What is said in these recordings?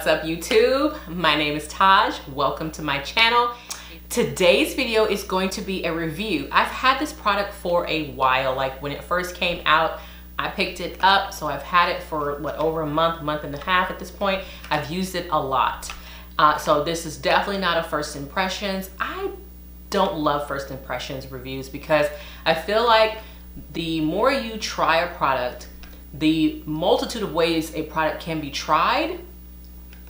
What's up YouTube? My name is Taj. Welcome to my channel. Today's video is going to be a review. I've had this product for a while. Like when it first came out, I picked it up. So I've had it for what, over a month and a half at this point. I've used it a lot. So this is definitely not a first impressions. I don't love first impressions reviews because I feel like the more you try a product, the multitude of ways a product can be tried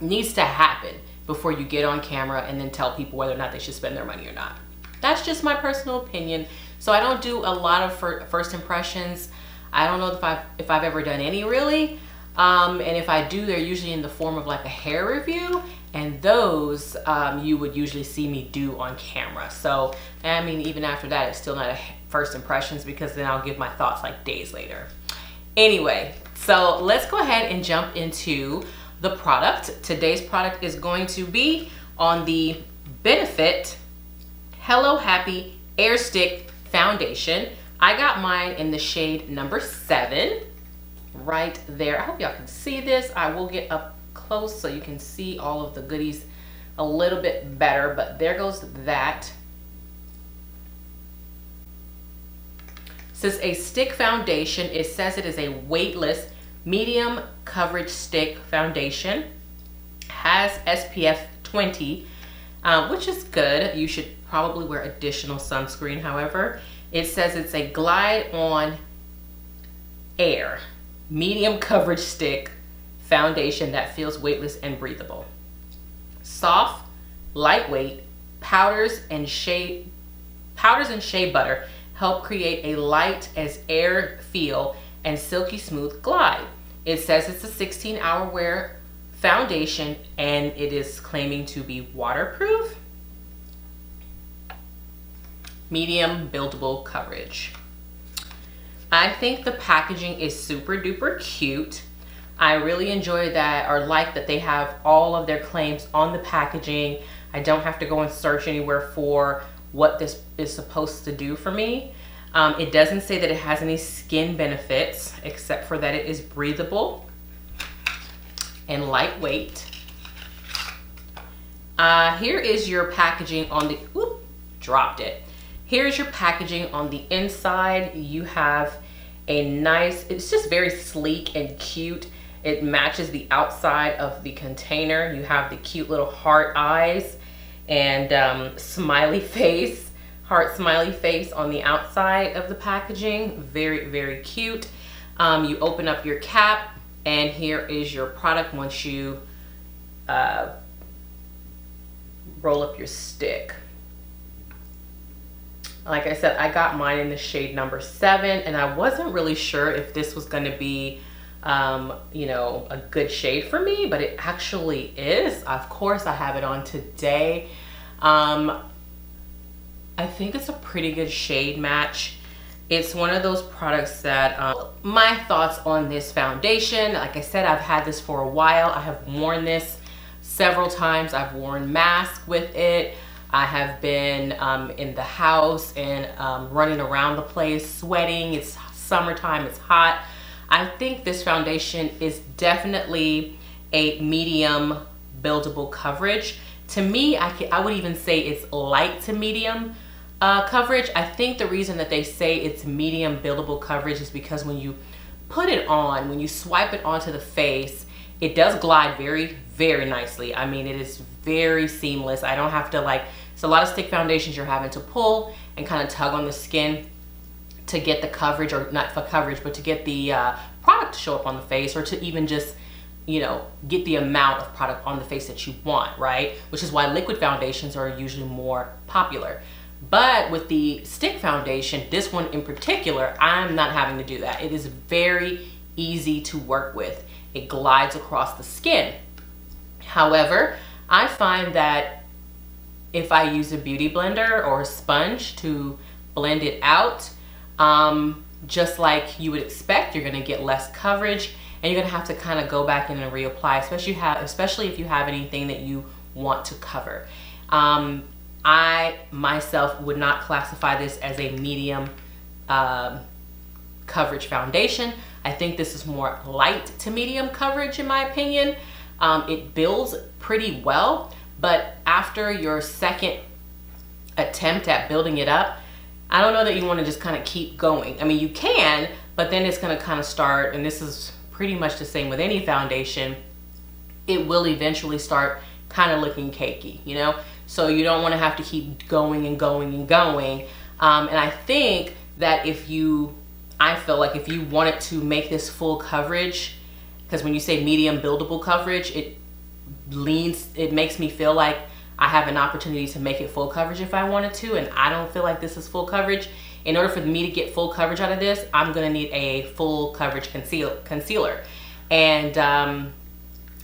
needs to happen before you get on camera and then tell people whether or not they should spend their money or not. That's just my personal opinion. So I don't do a lot of first impressions. I don't know if I've ever done any really. And if I do, they're usually in the form of like a hair review, and those you would usually see me do on camera. So I mean, even after that, it's still not a first impressions because then I'll give my thoughts like days later. Anyway, so let's go ahead and jump into the product. Today's product is going to be on the Benefit Hello Happy Air Stick Foundation. I got mine in the shade number 7 right there. I hope y'all can see this. I will get up close so you can see all of the goodies a little bit better, but there goes that. This is a stick foundation. It says it is a weightless medium coverage stick foundation. Has SPF 20, which is good. You should probably wear additional sunscreen. However, it says it's a glide on air medium coverage stick foundation that feels weightless and breathable. Soft, lightweight powders and shea butter help create a light as air feel and silky smooth glide. It says it's a 16-hour wear foundation and it is claiming to be waterproof, medium buildable coverage. I think the packaging is super duper cute. I really enjoy that, or like that they have all of their claims on the packaging. I don't have to go and search anywhere for what this is supposed to do for me. It doesn't say that it has any skin benefits except for that it is breathable and lightweight. Here is your packaging on the, dropped it. Here's your packaging on the inside. You have a nice, it's just very sleek and cute. It matches the outside of the container. You have the cute little heart eyes and smiley face. Heart smiley face on the outside of the packaging. Very, very cute. You open up your cap and here is your product once you roll up your stick. Like I said, I got mine in the shade number 7 and I wasn't really sure if this was going to be you know, a good shade for me, but it actually is. Of course, I have it on today. I think it's a pretty good shade match. It's one of those products that, my thoughts on this foundation, like I said, I've had this for a while. I have worn this several times. I've worn masks with it. I have been in the house and running around the place, sweating. It's summertime, it's hot. I think this foundation is definitely a medium buildable coverage. To me, I would even say it's light to medium coverage. I think the reason that they say it's medium buildable coverage is because when you put it on, when you swipe it onto the face, it does glide very, very nicely. I mean, it is very seamless. I don't have to like, it's a lot of stick foundations you're having to pull and kind of tug on the skin to get the coverage, or not for coverage, but to get the product to show up on the face, or to even just, you know, get the amount of product on the face that you want, right? Which is why liquid foundations are usually more popular. But with the stick foundation, this one in particular, I'm not having to do that. It is very easy to work with. It glides across the skin. However, I find that if I use a beauty blender or a sponge to blend it out, just like you would expect, you're gonna get less coverage and you're gonna have to kind of go back in and reapply, especially if you have anything that you want to cover. I myself would not classify this as a medium coverage foundation. I think this is more light to medium coverage in my opinion. It builds pretty well, but after your second attempt at building it up, I don't know that you want to just kind of keep going. I mean, you can, but then it's going to kind of start, and this is pretty much the same with any foundation, it will eventually start kind of looking cakey, you know? So you don't want to have to keep going and going and going. And I think that I feel like if you wanted to make this full coverage, because when you say medium buildable coverage, it makes me feel like I have an opportunity to make it full coverage if I wanted to, and I don't feel like this is full coverage. In order for me to get full coverage out of this, I'm gonna need a full coverage concealer. And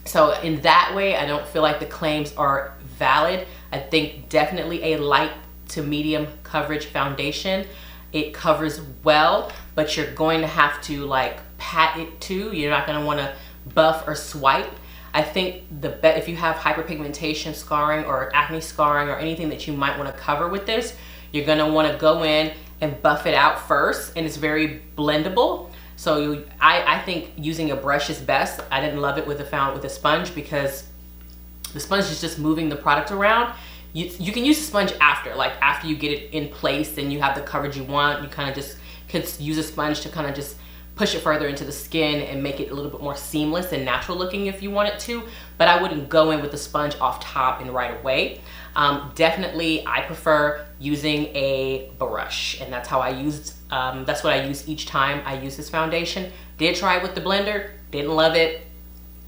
so in that way, I don't feel like the claims are valid. I think definitely a light to medium coverage foundation. It covers well, but you're going to have to like pat it too. You're not gonna wanna buff or swipe. I think if you have hyperpigmentation scarring or acne scarring or anything that you might want to cover with this, you're going to want to go in and buff it out first, and it's very blendable. So I think using a brush is best. I didn't love it with a sponge because the sponge is just moving the product around. You can use a sponge after you get it in place and you have the coverage you want. You kind of just could use a sponge to kind of just push it further into the skin and make it a little bit more seamless and natural looking if you want it to, but I wouldn't go in with the sponge off top and right away. Definitely, I prefer using a brush, and that's how that's what I use each time I use this foundation. Did try it with the blender, didn't love it,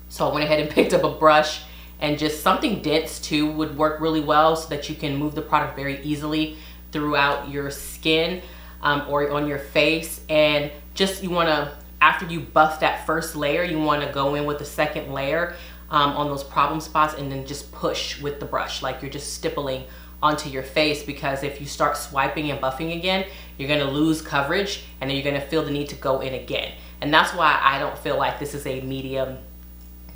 so I went ahead and picked up a brush, and just something dense too would work really well so that you can move the product very easily throughout your skin or on your face. And just you want to, after you buff that first layer, you want to go in with the second layer on those problem spots, and then just push with the brush like you're just stippling onto your face, because if you start swiping and buffing again, you're going to lose coverage, and then you're going to feel the need to go in again. And that's why I don't feel like this is a medium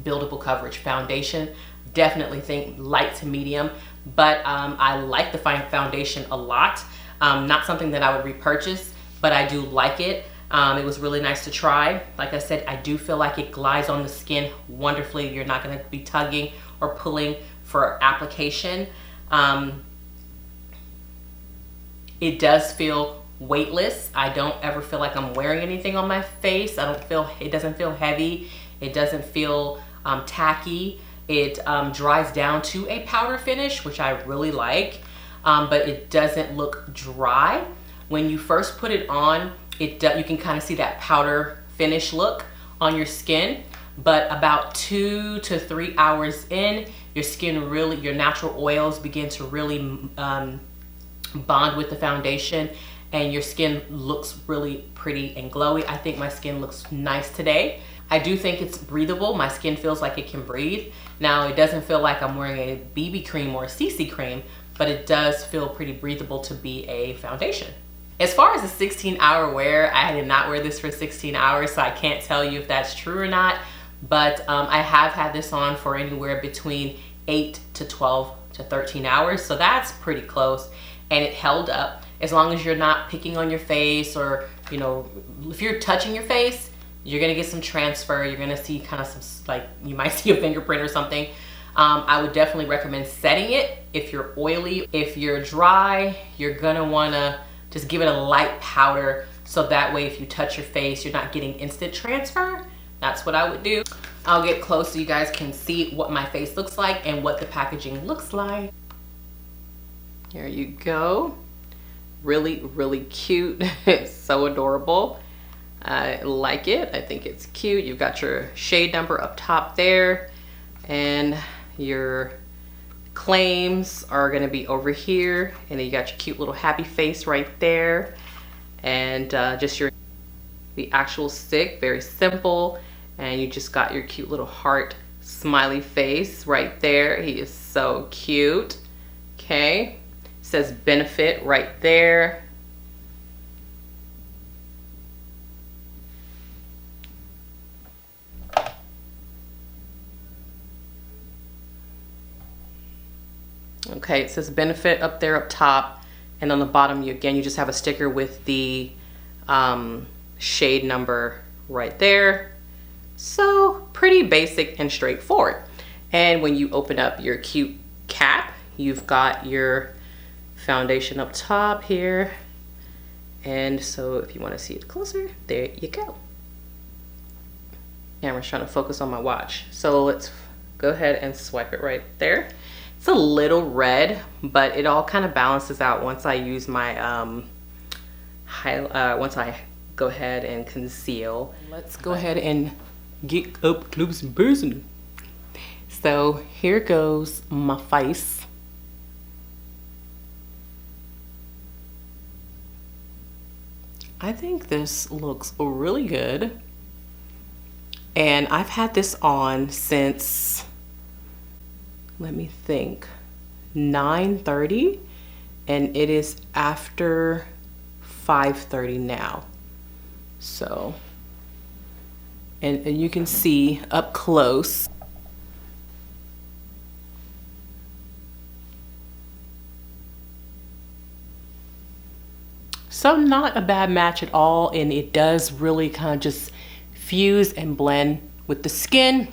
buildable coverage foundation. Definitely think light to medium, but I like the foundation a lot. Not something that I would repurchase, but I do like it. It was really nice to try. Like I said, I do feel like it glides on the skin wonderfully. You're not going to be tugging or pulling for application. It does feel weightless. I don't ever feel like I'm wearing anything on my face. It doesn't feel heavy. It doesn't feel tacky. It dries down to a powder finish, which I really like, but it doesn't look dry. When you first put it on, you can kind of see that powder finish look on your skin, but about 2 to 3 hours in, your natural oils begin to really bond with the foundation, and your skin looks really pretty and glowy. I think my skin looks nice today. I do think it's breathable. My skin feels like it can breathe. Now, it doesn't feel like I'm wearing a BB cream or a CC cream, but it does feel pretty breathable to be a foundation. As far as the 16-hour wear, I did not wear this for 16 hours, so I can't tell you if that's true or not, but I have had this on for anywhere between 8 to 12 to 13 hours, so that's pretty close, and it held up. As long as you're not picking on your face, or, you know, if you're touching your face, you're gonna get some transfer. You're gonna see kind of some, like, you might see a fingerprint or something. I would definitely recommend setting it if you're oily. If you're dry, you're gonna wanna just give it a light powder, so that way if you touch your face, you're not getting instant transfer. That's what I would do. I'll get close so you guys can see what my face looks like and what the packaging looks like. There you go. Really, really cute. It's so adorable. I like it. I think it's cute. You've got your shade number up top there, and your claims are going to be over here, and then you got your cute little happy face right there, and just the actual stick, very simple, and you just got your cute little heart smiley face right there. He is so cute. Okay, it says Benefit right there. Okay, it says Benefit up there up top, and on the bottom you just have a sticker with the shade number right there. So pretty basic and straightforward. And when you open up your cute cap, you've got your foundation up top here. And so if you want to see it closer, there you go. Camera's trying to focus on my watch. So let's go ahead and swipe it right there. It's a little red, but it all kind of balances out once I use my once I go ahead and conceal. Let's go ahead and get up close and personal. So here goes my face. I think this looks really good. And I've had this on since, let me think, 9:30, and it is after 5:30 now. So, and you can see up close. So not a bad match at all, and it does really kind of just fuse and blend with the skin.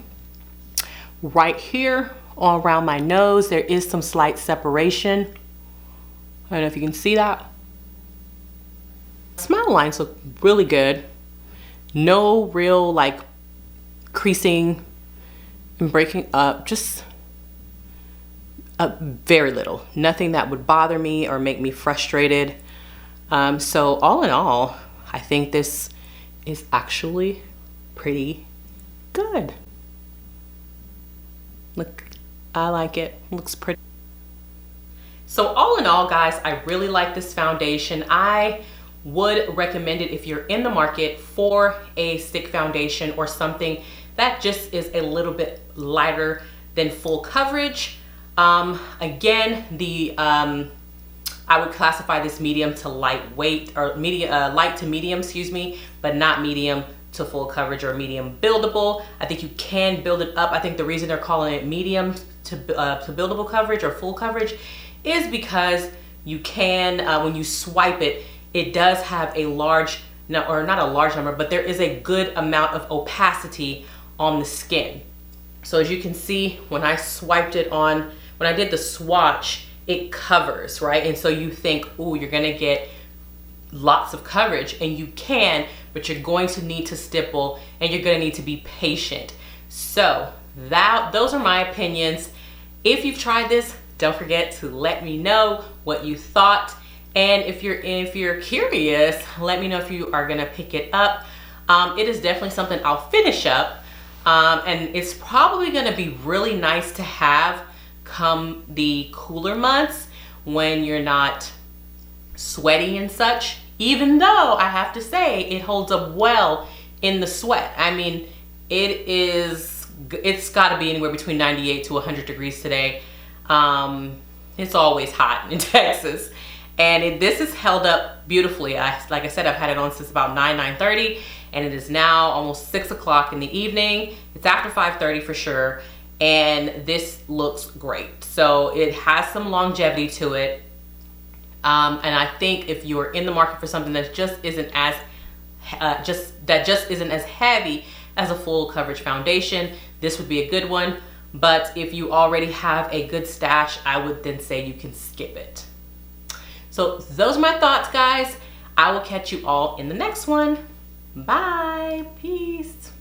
Right here all around my nose, there is some slight separation. I don't know if you can see that. Smile lines look really good. No real like creasing and breaking up, just very little. Nothing that would bother me or make me frustrated. So all in all, I think this is actually pretty good. Look, I like it. Looks pretty. So all in all, guys, I really like this foundation. I would recommend it if you're in the market for a stick foundation or something that just is a little bit lighter than full coverage. Again, I would classify this medium to lightweight, or light to medium, excuse me, but not medium to full coverage or medium buildable. I think you can build it up. I think the reason they're calling it medium to buildable coverage or full coverage is because you can, when you swipe it, it does have a large, or not a large number, but there is a good amount of opacity on the skin. So as you can see, when I swiped it on, when I did the swatch, it covers, right? And so you think, oh, you're gonna get lots of coverage, and you can, but you're going to need to stipple and you're gonna need to be patient. So those are my opinions. If you've tried this, don't forget to let me know what you thought. And if you're curious, let me know if you are gonna pick it up. It is definitely something I'll finish up. And it's probably gonna be really nice to have come the cooler months when you're not sweaty and such, even though I have to say it holds up well in the sweat. I mean, it's got to be anywhere between 98 to 100 degrees today. It's always hot in Texas, and this is held up beautifully. Like I said, I've had it on since about 9:30, and it is now almost 6 o'clock in the evening. It's after 5:30 for sure. And this looks great. So it has some longevity to it. And I think if you're in the market for something that just isn't as heavy as a full coverage foundation, this would be a good one. But if you already have a good stash, I would then say you can skip it. So those are my thoughts, guys. I will catch you all in the next one. Bye. Peace.